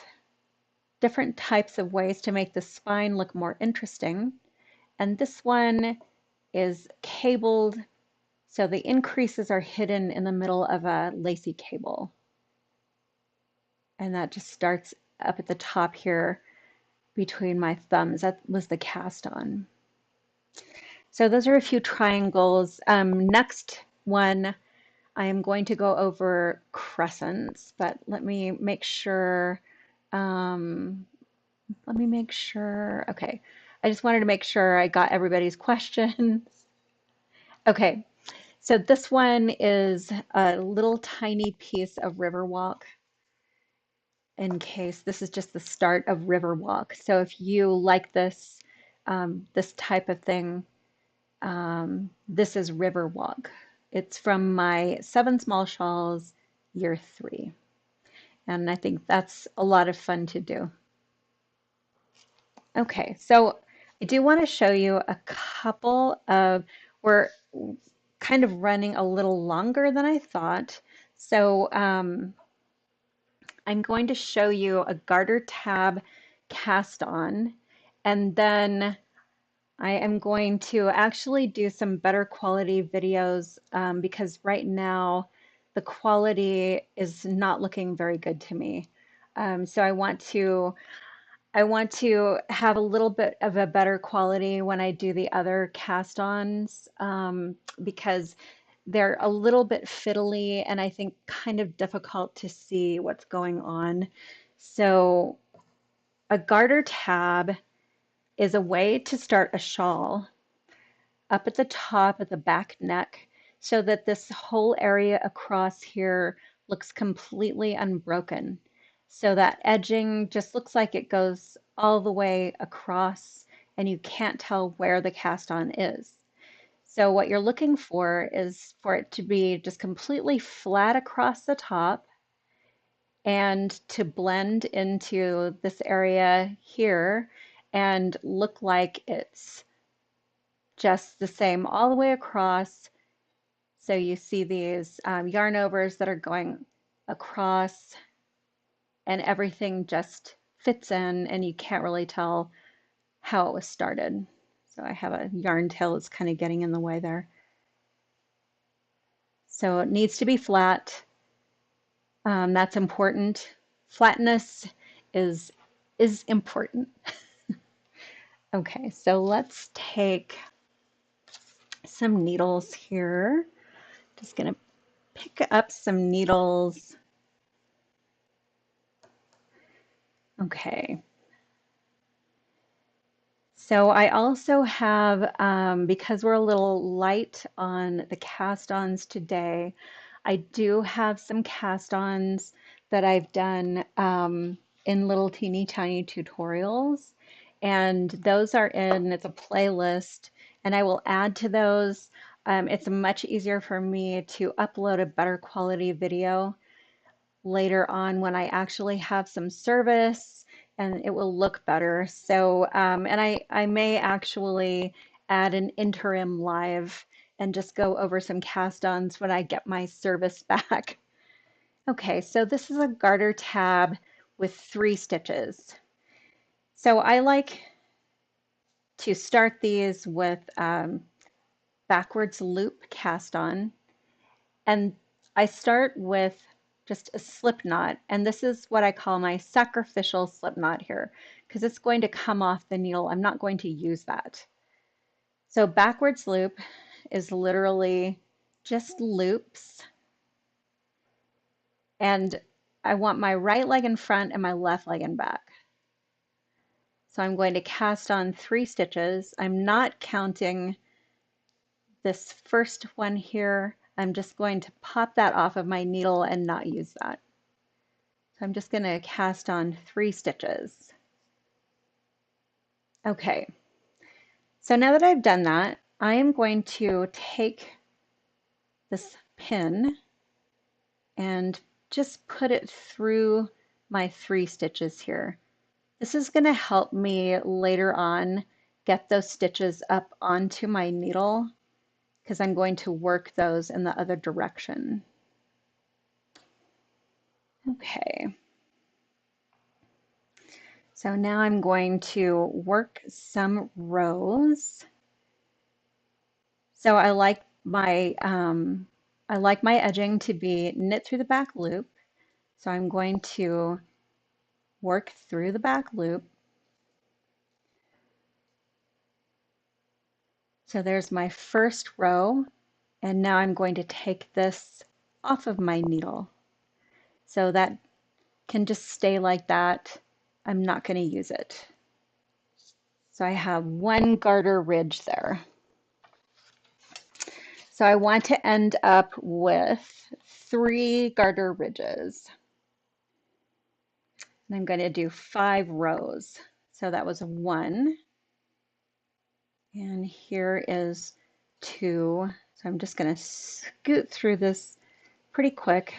different types of ways to make the spine look more interesting. And this one is cabled, so the increases are hidden in the middle of a lacy cable. And that just starts up at the top here between my thumbs. That was the cast on. So those are a few triangles. Next one, I am going to go over crescents, but let me make sure. Okay, I just wanted to make sure I got everybody's questions. Okay, So this one is a little tiny piece of Riverwalk in case this is just the start of Riverwalk. So if you like this, this type of thing, this is Riverwalk. It's from my 7 Small Shawls, year 3. And I think that's a lot of fun to do. Okay, so I do want to show you a couple of, we're kind of running a little longer than I thought. So I'm going to show you a garter tab cast on, and then I am going to actually do some better quality videos because right now the quality is not looking very good to me. So I want to have a little bit of a better quality when I do the other cast-ons because they're a little bit fiddly and I think kind of difficult to see what's going on. So a garter tab is a way to start a shawl up at the top of the back neck so that this whole area across here looks completely unbroken. So that edging just looks like it goes all the way across and you can't tell where the cast on is. So what you're looking for is for it to be just completely flat across the top and to blend into this area here and look like it's just the same all the way across. So you see these yarn overs that are going across and everything just fits in and you can't really tell how it was started. So I have a yarn tail that's kind of getting in the way there. So it needs to be flat. That's important. Flatness is important. Okay, so let's take some needles here. Just gonna pick up some needles. Okay. So I also have, because we're a little light on the cast-ons today, I do have some cast-ons that I've done in little teeny tiny tutorials. And those are in, it's a playlist, and I will add to those. It's much easier for me to upload a better quality video later on when I actually have some service and it will look better. So, and I may actually add an interim live and just go over some cast-ons when I get my service back. Okay, so this is a garter tab with 3 stitches. So I like to start these with backwards loop cast on. And I start with just a slip knot, and this is what I call my sacrificial slip knot here, because it's going to come off the needle. I'm not going to use that. So backwards loop is literally just loops, and I want my right leg in front and my left leg in back. So I'm going to cast on 3 stitches. I'm not counting this first one here. I'm just going to pop that off of my needle and not use that. So I'm just going to cast on 3 stitches. Okay, so now that I've done that, I am going to take this pin and just put it through my 3 stitches here. This is going to help me later on get those stitches up onto my needle because I'm going to work those in the other direction. Okay. So now I'm going to work some rows. So I like my edging to be knit through the back loop. So I'm going to work through the back loop. So there's my first row, and now I'm going to take this off of my needle. So that can just stay like that. I'm not going to use it. So I have 1 garter ridge there. So I want to end up with 3 garter ridges. And I'm going to do 5 rows. So that was 1. And here is 2. So I'm just going to scoot through this pretty quick.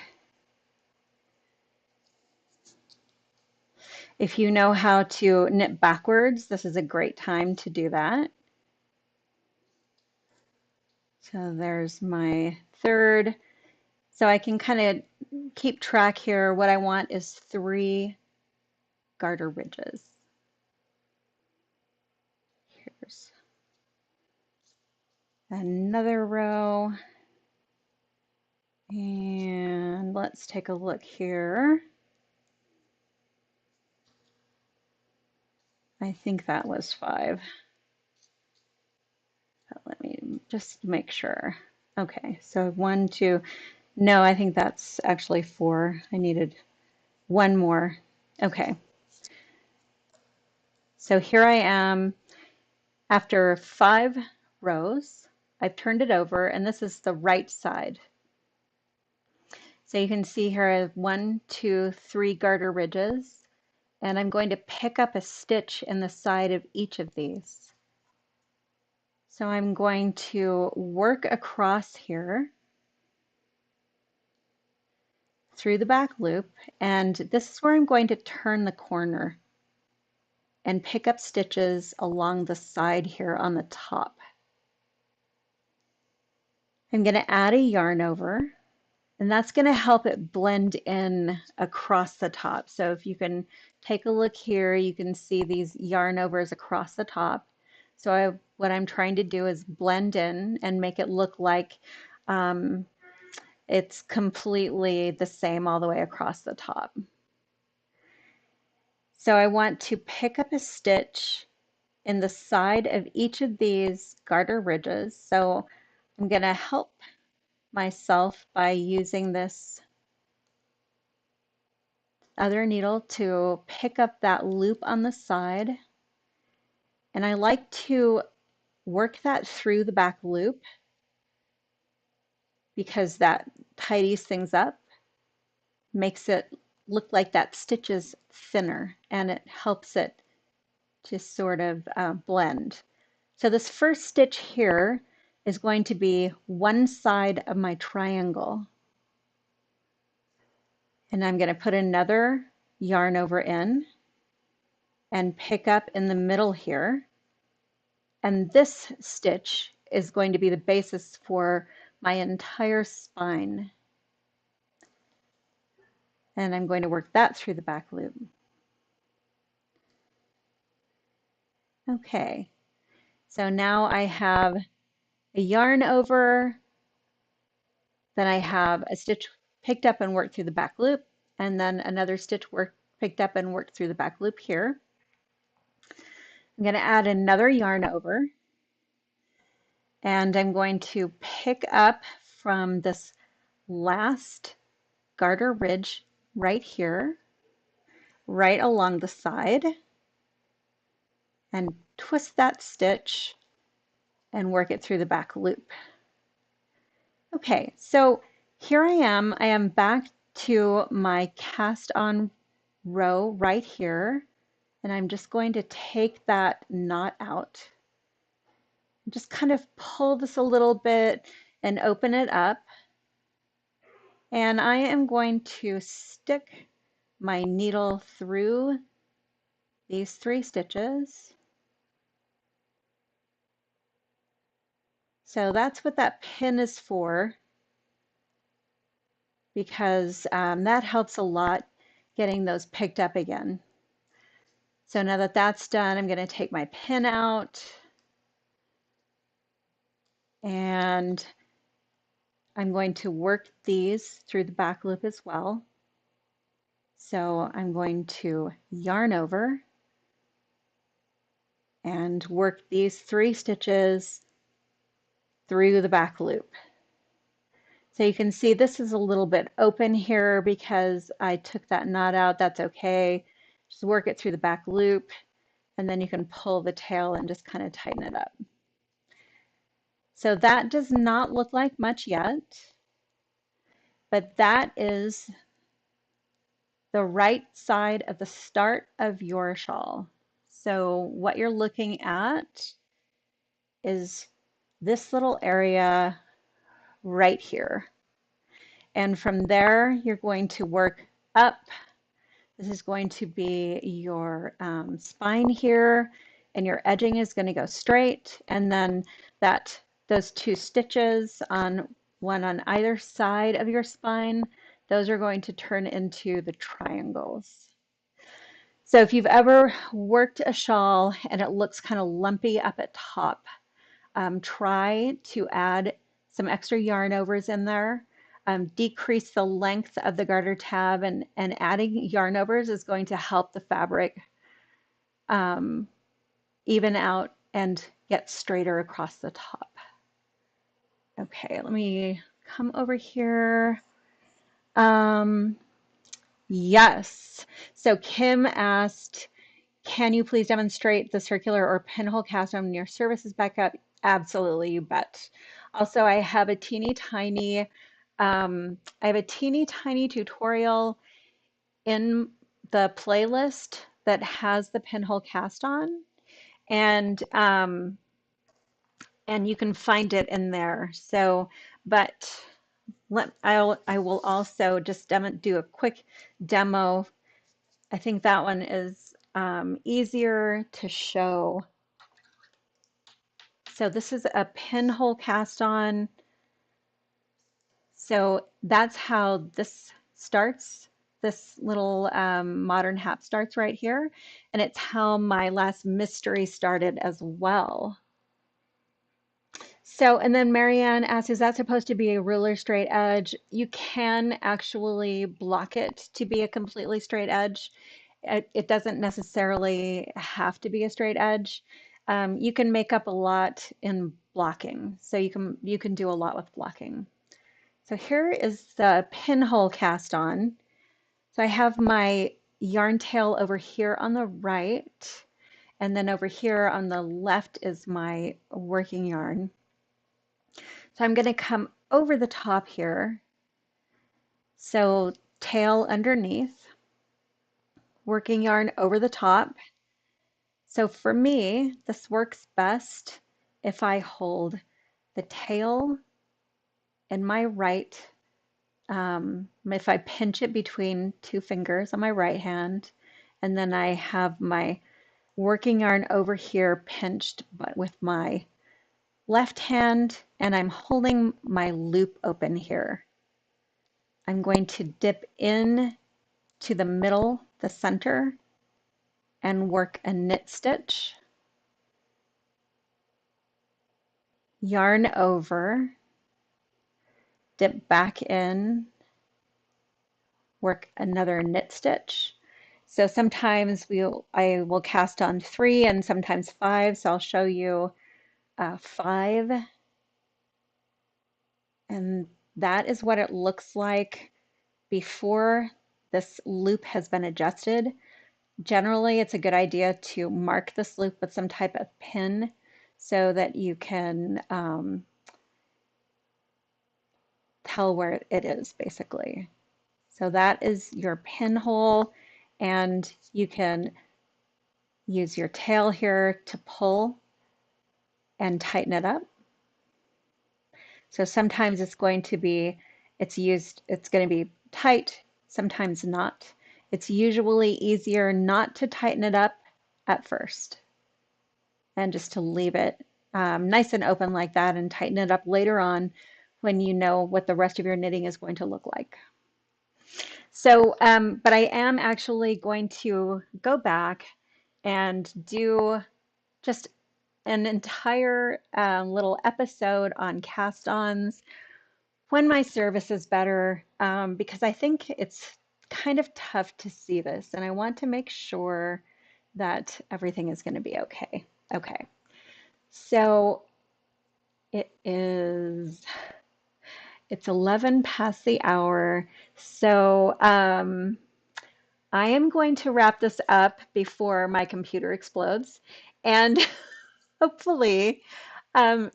If you know how to knit backwards, this is a great time to do that. So there's my 3rd. So I can kind of keep track here. What I want is 3 garter ridges. Here's another row. And let's take a look here. I think that was 5. But let me just make sure. Okay, so 1, 2. No, I think that's actually 4. I needed 1 more. Okay, so here I am after 5 rows. I've turned it over, and this is the right side. So you can see here I have 1, 2, 3 garter ridges, and I'm going to pick up a stitch in the side of each of these. So I'm going to work across here through the back loop, and this is where I'm going to turn the corner and pick up stitches along the side here on the top. I'm going to add a yarn over, and that's going to help it blend in across the top. So if you can take a look here, you can see these yarn overs across the top. So what I'm trying to do is blend in and make it look like it's completely the same all the way across the top. So I want to pick up a stitch in the side of each of these garter ridges. So I'm going to help myself by using this other needle to pick up that loop on the side. And I like to work that through the back loop because that tidies things up, makes it look like that stitch is thinner, and it helps it to sort of blend. So this first stitch here is going to be one side of my triangle. And I'm going to put another yarn over in and pick up in the middle here. And this stitch is going to be the basis for my entire spine. And I'm going to work that through the back loop. Okay, so now I have a yarn over, then I have a stitch picked up and worked through the back loop, and then another stitch picked up and worked through the back loop here. I'm going to add another yarn over, and I'm going to pick up from this last garter ridge right here, right along the side, and twist that stitch and work it through the back loop. Okay, so here I am back to my cast on row right here, and I'm just going to take that knot out. Just kind of pull this a little bit and open it up. And I am going to stick my needle through these 3 stitches. So that's what that pin is for, because that helps a lot getting those picked up again. So now that that's done, I'm going to take my pin out, and I'm going to work these through the back loop as well. So I'm going to yarn over and work these 3 stitches through the back loop. So you can see this is a little bit open here because I took that knot out. That's okay. Just work it through the back loop, and then you can pull the tail and just kind of tighten it up. So that does not look like much yet, but that is the right side of the start of your shawl. So what you're looking at is this little area right here. And from there, you're going to work up. This is going to be your spine here, and your edging is going to go straight. And then those two stitches on one on either side of your spine, those are going to turn into the triangles. So if you've ever worked a shawl and it looks kind of lumpy up at top, try to add some extra yarn overs in there. Decrease the length of the garter tab, and adding yarn overs is going to help the fabric um, even out and get straighter across the top. Okay, let me come over here. Um, yes. So Kim asked, can you please demonstrate the circular or pinhole cast on your services backup? Absolutely, you bet. Also, I have a teeny tiny tutorial in the playlist that has the pinhole cast on, and you can find it in there. So, but I will also just do a quick demo. I think that one is easier to show. So this is a pinhole cast on. So that's how this starts. This little modern hat starts right here. And it's how my last mystery started as well. So, and then Marianne asks, is that supposed to be a ruler straight edge? You can actually block it to be a completely straight edge. It doesn't necessarily have to be a straight edge. You can make up a lot in blocking. So you can do a lot with blocking. So here is the pinhole cast on. So I have my yarn tail over here on the right, and then over here on the left is my working yarn. So I'm going to come over the top here. So tail underneath, working yarn over the top. So for me, this works best if I hold the tail in my right, if I pinch it between two fingers on my right hand, and then I have my working yarn over here pinched, but with my left hand, and I'm holding my loop open here. I'm going to dip in to the middle, the center, and work a knit stitch, yarn over, dip back in, work another knit stitch. So sometimes I will cast on 3 and sometimes 5. So I'll show you 5, and that is what it looks like before this loop has been adjusted. Generally, it's a good idea to mark this loop with some type of pin so that you can tell where it is, basically. So that is your pinhole, and you can use your tail here to pull and tighten it up. So sometimes it's going to be, it's going to be tight, sometimes not. It's usually easier not to tighten it up at first and just to leave it nice and open like that and tighten it up later on when you know what the rest of your knitting is going to look like. So, but I am actually going to go back and do just an entire little episode on cast-ons when my service is better, because I think it's kind of tough to see this, and I want to make sure that everything is going to be okay. Okay, so it's 11 past the hour, so I am going to wrap this up before my computer explodes, and hopefully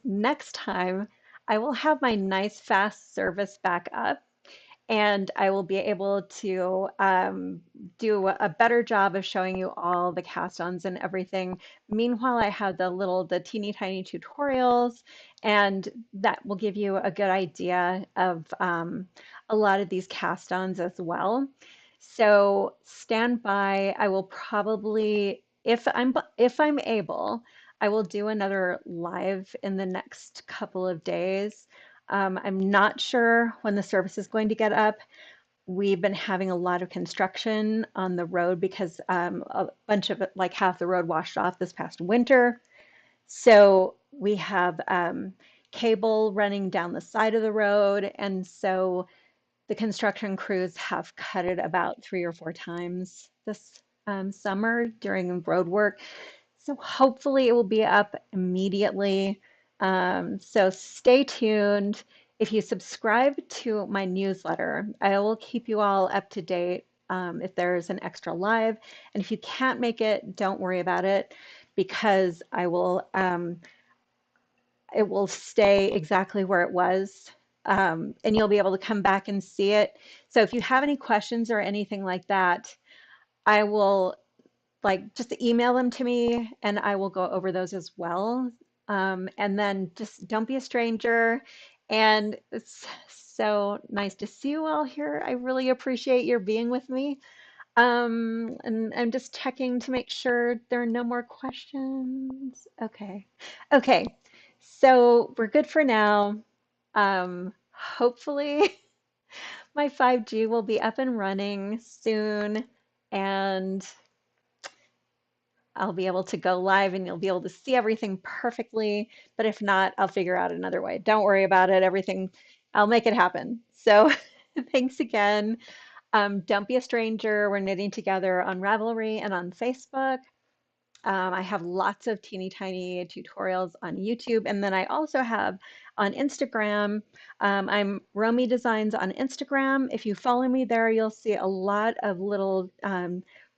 Next time, I will have my nice fast service back up and I will be able to do a better job of showing you all the cast-ons and everything. Meanwhile, I have the teeny tiny tutorials, and that will give you a good idea of a lot of these cast-ons as well. So stand by. I will probably, if I'm able, I will do another live in the next couple of days. I'm not sure when the service is going to get up. We've been having a lot of construction on the road because a bunch of it, like half the road washed off this past winter. So we have cable running down the side of the road. And so the construction crews have cut it about 3 or 4 times this summer during road work. So hopefully it will be up immediately. So stay tuned. If you subscribe to my newsletter, I will keep you all up to date if there's an extra live. And if you can't make it, don't worry about it because it will stay exactly where it was. And you'll be able to come back and see it. So if you have any questions or anything like that, I will like just email them to me and I will go over those as well. And then just don't be a stranger. And it's so nice to see you all here. I really appreciate your being with me. And I'm just checking to make sure there are no more questions. Okay. Okay. So we're good for now. Hopefully my 5G will be up and running soon. And I'll be able to go live and you'll be able to see everything perfectly. But if not, I'll figure out another way. Don't worry about it. Everything, I'll make it happen. So thanks again. Don't be a stranger. We're knitting together on Ravelry and on Facebook. I have lots of teeny tiny tutorials on YouTube. And then I also have on Instagram. I'm Romi Designs on Instagram. If you follow me there, you'll see a lot of little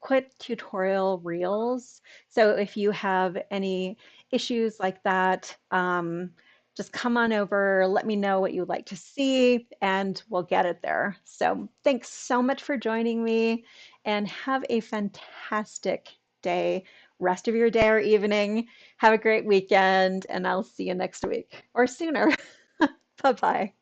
quick tutorial reels. So if you have any issues like that, just come on over, let me know what you'd like to see, and we'll get it there. So thanks so much for joining me, and have a fantastic day, rest of your day or evening. Have a great weekend, and I'll see you next week or sooner. Bye bye.